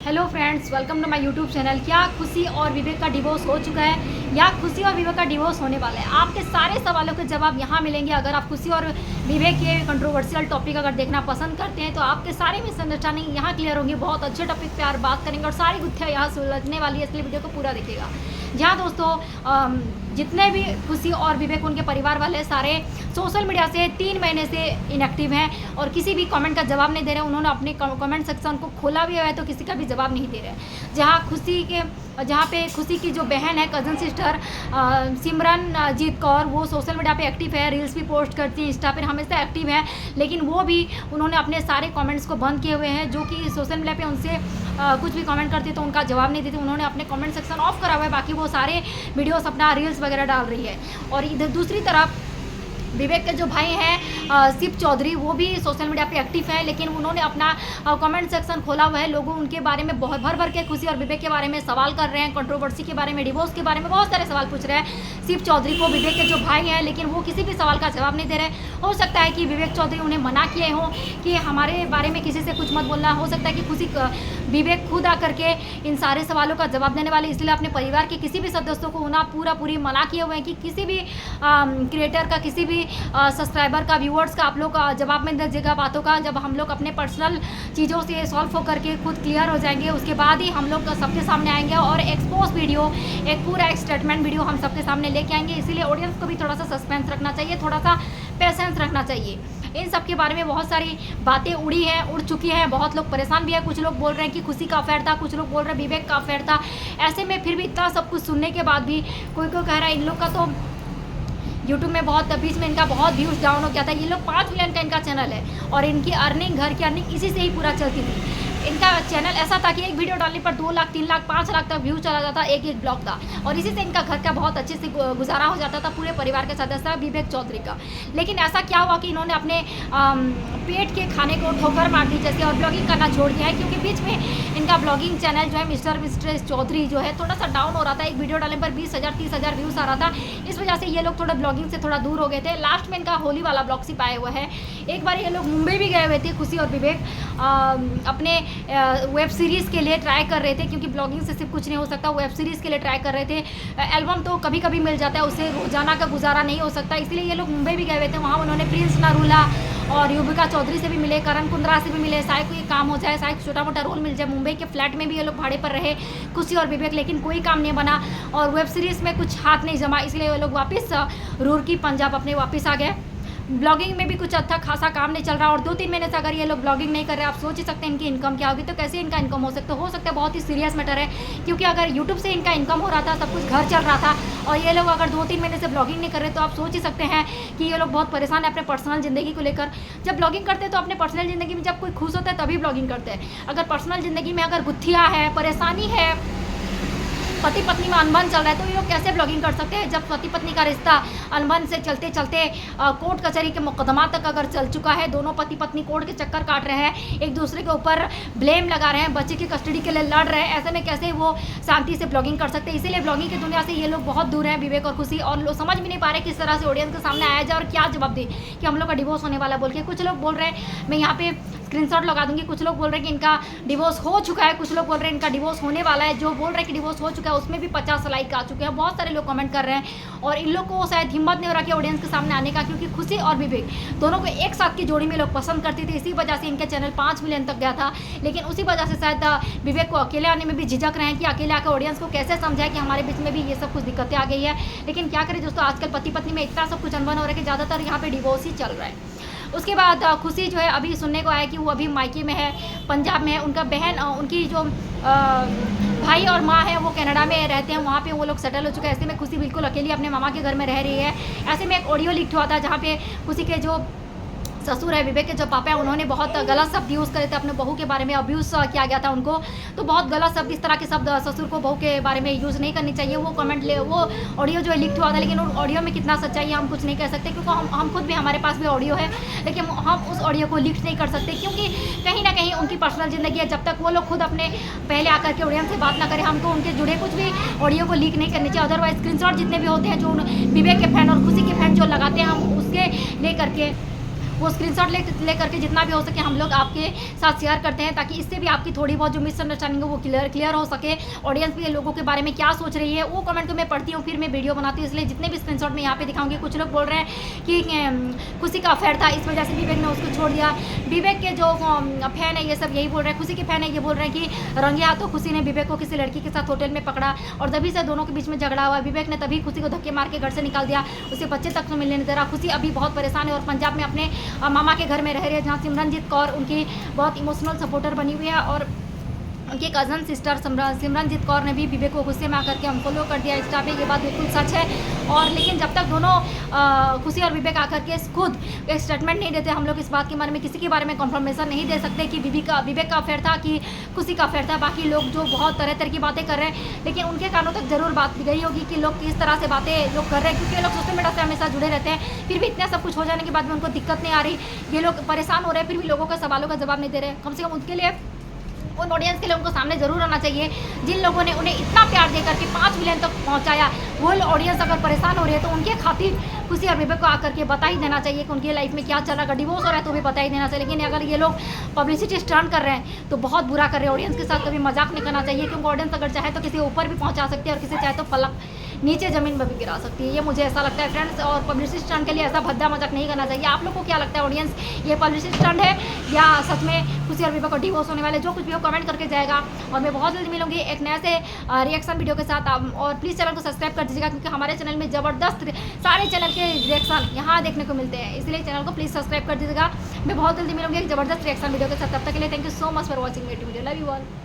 Hello friends, welcome to my YouTube channel. क्या खुशी और विवेक का डिवोर्स हो चुका है या खुशी और विवेक का डिवोर्स होने वाला है? आपके सारे सवालों के जवाब यहाँ मिलेंगे। अगर आप खुशी और विवेक के कंट्रोवर्शियल टॉपिक अगर देखना पसंद करते हैं तो आपके सारे मिसअंडरस्टैंडिंग यहाँ क्लियर होंगी। बहुत अच्छे टॉपिक पे यार बात करेंगे और सारी गुत्थियाँ यहाँ सुलझने वाली है, इसलिए वीडियो को पूरा देखिएगा। जहाँ दोस्तों जितने भी खुशी और विवेक उनके परिवार वाले सारे सोशल मीडिया से 3 महीने से इनएक्टिव हैं और किसी भी कमेंट का जवाब नहीं दे रहे। उन्होंने अपने कमेंट सेक्शन को खोला भी है तो किसी का भी जवाब नहीं दे रहे। जहाँ पे खुशी की जो बहन है, कज़न सिस्टर सिमरनजीत कौर, वो सोशल मीडिया पे एक्टिव है, रील्स भी पोस्ट करती है, इंस्टा पर हमेशा एक्टिव है, लेकिन वो भी उन्होंने अपने सारे कमेंट्स को बंद किए हुए हैं। जो कि सोशल मीडिया पे उनसे कुछ भी कमेंट करती है तो उनका जवाब नहीं देती। उन्होंने अपने कमेंट सेक्शन ऑफ करा हुआ है, बाकी वो सारे वीडियोस अपना रील्स वगैरह डाल रही है। और इधर दूसरी तरफ विवेक के जो भाई हैं शिव चौधरी, वो भी सोशल मीडिया पे एक्टिव है, लेकिन उन्होंने अपना कमेंट सेक्शन खोला हुआ है। लोग उनके बारे में बहुत भर के खुशी और विवेक के बारे में सवाल कर रहे हैं, कंट्रोवर्सी के बारे में, डिवोर्स के बारे में बहुत सारे सवाल पूछ रहे हैं शिव चौधरी को, विवेक के जो भाई हैं, लेकिन वो किसी भी सवाल का जवाब नहीं दे रहे। हो सकता है कि विवेक चौधरी उन्हें मना किए हों कि हमारे बारे में किसी से कुछ मत बोलना। हो सकता है कि खुशी विवेक खुद आकर के इन सारे सवालों का जवाब देने वाले, इसलिए अपने परिवार के किसी भी सदस्यों को उन्हें पूरी मना किए हुए हैं कि किसी भी क्रिएटर का, किसी भी सब्सक्राइबर का, व्यूअर्स का आप लोग जवाब में दीजिएगा बातों का। जब हम लोग अपने पर्सनल चीज़ों से सॉल्व होकर के खुद क्लियर हो जाएंगे, उसके बाद ही हम लोग सबके सामने आएंगे और एक्सपोज वीडियो, एक पूरा एक स्टेटमेंट वीडियो हम सबके सामने लेके आएंगे। इसीलिए ऑडियंस को भी थोड़ा सा सस्पेंस रखना चाहिए, थोड़ा सा पेशेंस रखना चाहिए। इन सब के बारे में बहुत सारी बातें उड़ चुकी हैं, बहुत लोग परेशान भी हैं। कुछ लोग बोल रहे हैं कि खुशी का अफेयर था, कुछ लोग बोल रहे हैं विवेक का अफेयर था। ऐसे में फिर भी इतना सब कुछ सुनने के बाद भी कोई कह रहा है इन लोग का तो यूट्यूब में बहुत बीच में इनका बहुत व्यूज़ डाउन हो गया था। ये लोग 5 मिलियन का इनका चैनल है और इनकी अर्निंग, घर की अर्निंग इसी से ही पूरा चलती थी। इनका चैनल ऐसा था कि एक वीडियो डालने पर 2 लाख, 3 लाख, 5 लाख तक व्यू चला जाता, एक ब्लॉग था, और इसी से इनका घर का बहुत अच्छे से गुजारा हो जाता था पूरे परिवार के सदस्य विवेक चौधरी का। लेकिन ऐसा क्या हुआ कि इन्होंने अपने पेट के खाने को ठोकर मार दी जैसे और ब्लॉगिंग करना छोड़ दिया है, क्योंकि बीच में इनका ब्लॉगिंग चैनल जो है मिस्टर चौधरी जो है थोड़ा सा डाउन हो रहा था। एक वीडियो डालने पर 20,000 30,000 व्यूज़ आ रहा था। इस वजह से ये लोग थोड़ा ब्लॉगिंग से थोड़ा दूर हो गए थे। लास्ट में इनका होली वाला ब्लॉगशिप आया हुआ है। एक बार ये लोग मुंबई भी गए हुए थे, खुशी और विवेक अपने वेब सीरीज़ के लिए ट्राई कर रहे थे, क्योंकि ब्लॉगिंग से सिर्फ कुछ नहीं हो सकता। वेब सीरीज़ के लिए ट्राई कर रहे थे। एल्बम तो कभी कभी मिल जाता है, उससे रोजाना का गुजारा नहीं हो सकता, इसलिए ये लोग मुंबई भी गए हुए थे। वहाँ उन्होंने प्रिंस नरूला और युविका चौधरी से भी मिले, करण कुंद्रा से भी मिले। शायद कोई काम हो जाए, शायद छोटा मोटा रोल मिल जाए। मुंबई के फ्लैट में भी ये लोग भाड़े पर रहे खुशी और विवेक, लेकिन कोई काम नहीं बना और वेब सीरीज़ में कुछ हाथ नहीं जमा, इसलिए ये लोग वापस रुड़की पंजाब अपने वापस आ गए। ब्लॉगिंग में भी कुछ अच्छा खासा काम नहीं चल रहा और 2-3 महीने से अगर ये लोग ब्लॉगिंग नहीं कर रहे, आप सोच ही सकते हैं इनकी इनकम क्या होगी। तो कैसे इनका इनकम हो सकता है बहुत ही सीरियस मैटर है, क्योंकि अगर यूट्यूब से इनका इनकम हो रहा था, सब कुछ घर चल रहा था, और ये लोग अगर 2-3 महीने से ब्लॉगिंग नहीं कर रहे तो आप सोच ही सकते हैं कि ये लोग बहुत परेशान है अपने पर्सनल ज़िंदगी को लेकर। जब ब्लॉगिंग करते हैं तो अपने पर्सनल ज़िंदगी में जब कोई खुश होता है तभी ब्लॉगिंग करते हैं। अगर पर्सनल ज़िंदगी में अगर गुत्थियाँ है, परेशानी है, पति पत्नी में अनबन चल रहा है, तो ये लोग कैसे ब्लॉगिंग कर सकते हैं? जब पति पत्नी का रिश्ता अनबन से चलते चलते कोर्ट कचहरी के मुकदमा तक अगर चल चुका है, दोनों पति पत्नी कोर्ट के चक्कर काट रहे हैं, एक दूसरे के ऊपर ब्लेम लगा रहे हैं, बच्चे की कस्टडी के लिए लड़ रहे हैं, ऐसे में कैसे वो शांति से ब्लॉगिंग कर सकते हैं? इसीलिए ब्लॉगिंग की दुनिया से ये लोग बहुत दूर हैं, विवेक और खुशी, और लोग समझ भी नहीं पा रहे किस तरह से ऑडियंस के सामने आया जाए और क्या जवाब दे कि हम लोग का डिवोर्स होने वाला बोल के। कुछ लोग बोल रहे हैं, मैं यहाँ पे स्क्रीनशॉट लगा दूंगी, कुछ लोग बोल रहे हैं कि इनका डिवोर्स हो चुका है, कुछ लोग बोल रहे हैं इनका डिवोर्स होने वाला है। जो बोल रहे हैं कि डिवोर्स हो चुका है उसमें भी 50 लाइक आ चुके हैं, बहुत सारे लोग कमेंट कर रहे हैं, और इन लोग को शायद हिम्मत नहीं हो रहा कि ऑडियंस के सामने आने का, क्योंकि खुशी और विवेक दोनों को एक साथ की जोड़ी में लोग पसंद करते थे। इसी वजह से इनके चैनल 5 मिलियन तक गया था, लेकिन उसी वजह से शायद विवेक को अकेले आने में भी झिझक रहे हैं कि अकेले आकर ऑडियंस को कैसे समझाए कि हमारे बीच में भी ये सब कुछ दिक्कतें आ गई है। लेकिन क्या करें दोस्तों, आजकल पति पत्नी में इतना सब कुछ अनबन हो रहा है कि ज़्यादातर यहाँ पे डिवोर्स ही चल रहा है। उसके बाद खुशी जो है अभी सुनने को आया कि वो अभी मायके में है, पंजाब में है। उनका बहन, उनकी जो भाई और माँ है वो कनाडा में रहते हैं, वहाँ पे वो लोग सेटल हो चुके हैं। ऐसे में खुशी बिल्कुल अकेली अपने मामा के घर में रह रही है। ऐसे में एक ऑडियो लीक हुआ था जहाँ पे खुशी के जो ससुर है, विवेक के जो पापा है, उन्होंने बहुत गलत शब्द यूज़ करे थे अपने बहू के बारे में, अब्यूज़ किया गया था उनको। तो बहुत गलत शब्द, इस तरह के शब्द ससुर को बहू के बारे में यूज़ नहीं करनी चाहिए। वो ऑडियो जो है लीक हुआ था, लेकिन उन ऑडियो में कितना सच्चाई है हम कुछ नहीं कह सकते, क्योंकि हम खुद भी, हमारे पास भी ऑडियो है, लेकिन हम उस ऑडियो को लीक नहीं कर सकते, क्योंकि कहीं ना कहीं उनकी पर्सनल ज़िंदगी है। जब तक वो लोग खुद अपने पहले आकर के ऑडियंस से बात ना करें, हमको उनके जुड़े कुछ भी ऑडियो को लीक नहीं करनी चाहिए। अदरवाइज स्क्रीनशॉट जितने भी होते हैं जो विवेक के फैन और खुशी के फैन जो लगाते हैं, हम उसके ले करके वो स्क्रीनशॉट ले करके जितना भी हो सके हम लोग आपके साथ शेयर करते हैं, ताकि इससे भी आपकी थोड़ी बहुत जो मिसअंडरस्टैंडिंग है वो क्लियर हो सके। ऑडियंस भी लोगों के बारे में क्या सोच रही है वो कमेंट को मैं पढ़ती हूँ, फिर मैं वीडियो बनाती हूँ। इसलिए जितने भी स्क्रीनशॉट मैं यहाँ पे दिखाऊंगी, कुछ लोग बोल रहे हैं कि खुशी का अफेयर था, इस वजह से विवेक ने उसको छोड़ दिया। विवेक के जो फैन है ये सब यही बोल रहे हैं, खुशी के फैन है ये बोल रहे हैं कि रंगे हाथों खुशी ने विवेक को किसी लड़की के साथ होटल में पकड़ा और तभी से दोनों के बीच में झगड़ा हुआ। विवेक ने तभी खुशी को धक्के मार के घर से निकाल दिया, उसे बच्चे तक तो मिलने नहीं दे रहा। खुशी अभी बहुत परेशान है और पंजाब में अपने मामा के घर में रह रही है, जहाँ सिमरनजीत कौर उनकी बहुत इमोशनल सपोर्टर बनी हुई है और उनकी कज़न सिस्टर सिमरनजीत कौर ने भी विवेक को गुस्से में आकर के अनफॉलो कर दिया इंस्टा पे। ये बात बिल्कुल सच है। और लेकिन जब तक दोनों खुशी और विवेक आकर के खुद एक स्टेटमेंट नहीं देते, हम लोग इस बात के बारे में किसी के बारे में कंफर्मेशन नहीं दे सकते कि विवेक का अफेयर था कि खुशी का अफेयर था। बाकी लोग जो बहुत तरह तरह की बातें कर रहे हैं, लेकिन उनके कानों तक जरूर बात गई होगी कि लोग किस तरह से बातें लोग कर रहे हैं, क्योंकि लोग सोशल मीडिया से हमेशा जुड़े रहते हैं। फिर भी इतना सब कुछ हो जाने के बाद भी उनको दिक्कत नहीं आ रही, ये लोग परेशान हो रहे हैं, फिर भी लोगों के सवालों का जवाब नहीं दे रहे। कम से कम उनके लिए, उन ऑडियंस के लिए उनको सामने जरूर आना चाहिए जिन लोगों ने उन्हें इतना प्यार देकर के 5 मिलियन तक पहुंचाया। वो ऑडियंस अगर परेशान हो रही है तो उनके खातिर खुशी और विवेक को आकर के बता ही देना चाहिए कि उनकी लाइफ में क्या चल रहा है। डिवोर्स हो रहा है तो भी बता ही देना चाहिए। लेकिन अगर ये लोग पब्लिसिटी स्टंट कर रहे हैं तो बहुत बुरा कर रहे हैं। ऑडियंस के साथ कभी मजाक नहीं करना चाहिए, क्योंकि ऑडियंस अगर चाहे तो किसी ऊपर भी पहुंचा सकती है और किसी चाहे तो पलक नीचे ज़मीन पर भी गिरा सकती है। ये मुझे ऐसा लगता है फ्रेंड्स। और पब्लिसिटी स्टंट के लिए ऐसा भद्दा मजाक नहीं करना चाहिए। आप लोग को क्या लगता है ऑडियंस, ये पब्लिसिटी स्टंट है या सच में खुशी और विवेक को डिवोर्स होने वाले? जो कुछ भी हो कमेंट करके जाएगा और मैं बहुत जल्दी मिलूंगी एक नए से रिएक्शन वीडियो के साथ। और प्लीज़ चैनल को सब्सक्राइब कर दीजिएगा, क्योंकि हमारे चैनल में ज़बरदस्त सारे चैनल के रिएक्शन यहाँ देखने को मिलते हैं, इसलिए चैनल को प्लीज़ सब्सक्राइब कर दीजिएगा। मैं बहुत जल्दी मिलूंगी एक ज़बरदस्त रिएक्शन वीडियो के साथ। तब तक के लिए thank you so much for watching मेरी वीडियो। Love you all.